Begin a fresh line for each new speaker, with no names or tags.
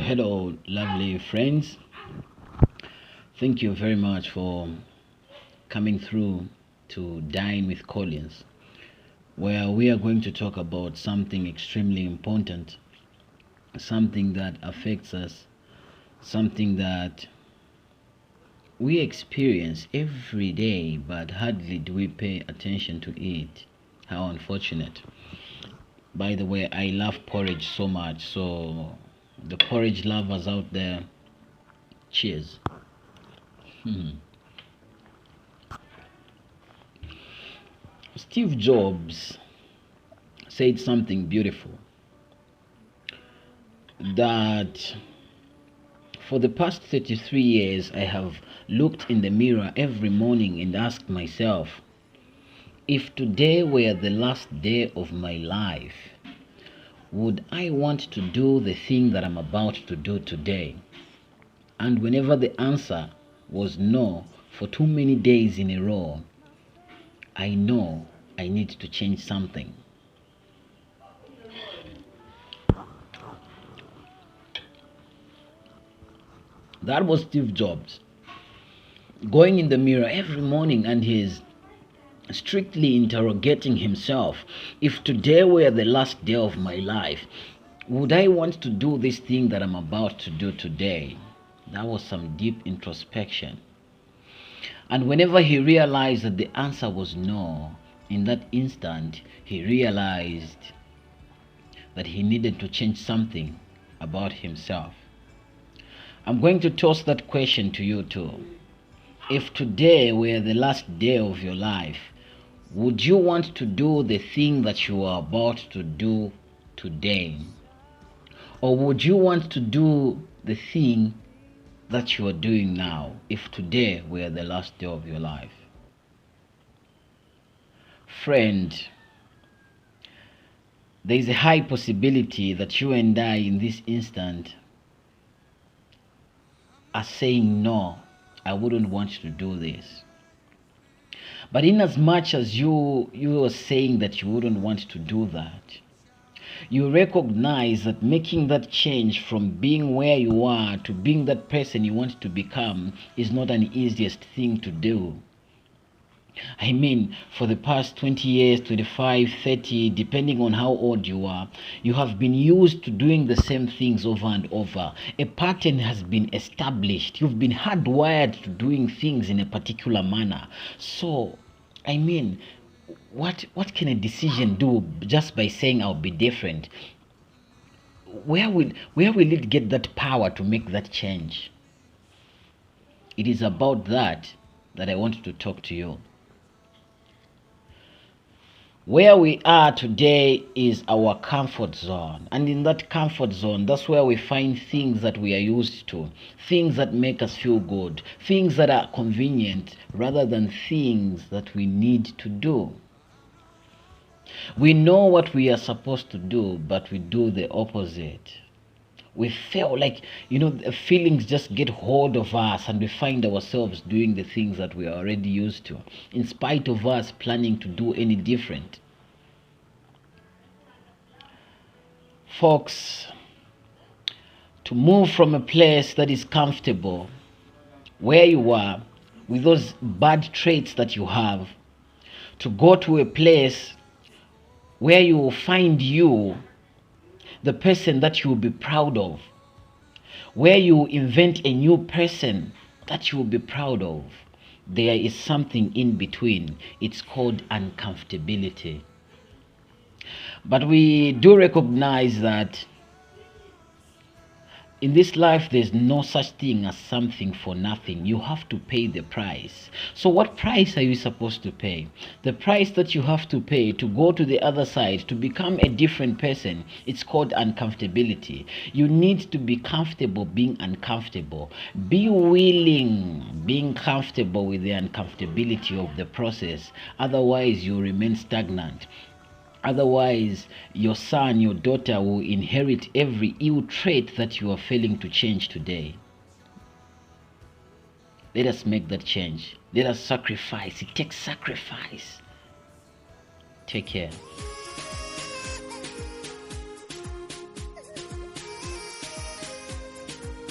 Hello, lovely friends. Thank you very much for coming through to Dine with Collins, where we are going to talk about something extremely important, something that affects us, something that we experience every day, but hardly do we pay attention to it. How unfortunate. By the way, I love porridge so much, so the porridge lovers out there, cheers. Steve Jobs said something beautiful, that for the past 33 years I have looked in the mirror every morning and asked myself, if today were the last day of my life, would I want to do the thing that I'm about to do today? And whenever the answer was no for too many days in a row, I know I need to change something. That was Steve Jobs going in the mirror every morning, and he's strictly interrogating himself, if today were the last day of my life, would I want to do this thing that I'm about to do today? That was some deep introspection. And whenever he realized that the answer was no, in that instant he realized that he needed to change something about himself. I'm going to toss that question to you too. If today were the last day of your life, would you want to do the thing that you are about to do today? Or would you want to do the thing that you are doing now if today were the last day of your life? Friend, there is a high possibility that you and I in this instant are saying, no, I wouldn't want to do this. But in as much as you are saying that you wouldn't want to do that, you recognize that making that change from being where you are to being that person you want to become is not an easiest thing to do. I mean, for the past 20 years, 25, 30, depending on how old you are, you have been used to doing the same things over and over. A pattern has been established. You've been hardwired to doing things in a particular manner. So, I mean, what can a decision do just by saying I'll be different? Where will it get that power to make that change? It is about that I want to talk to you. Where we are today is our comfort zone, and in that comfort zone, that's where we find things that we are used to, things that make us feel good, things that are convenient rather than things that we need to do. We know what we are supposed to do, but we do the opposite. We feel like, the feelings just get hold of us, and we find ourselves doing the things that we are already used to, in spite of us planning to do any different. Folks, to move from a place that is comfortable, where you are, with those bad traits that you have, to go to a place where you will find you the person that you will be proud of, where you invent a new person that you will be proud of. There is something in between. It's called uncomfortability. But we do recognize that in this life, there's no such thing as something for nothing. You have to pay the price. So what price are you supposed to pay? The price that you have to pay to go to the other side, to become a different person, it's called uncomfortability. You need to be comfortable being uncomfortable. Be willing being comfortable with the uncomfortability of the process. Otherwise, you remain stagnant. Otherwise, your son, your daughter will inherit every ill trait that you are failing to change today. Let us make that change. Let us sacrifice. It takes sacrifice. Take care.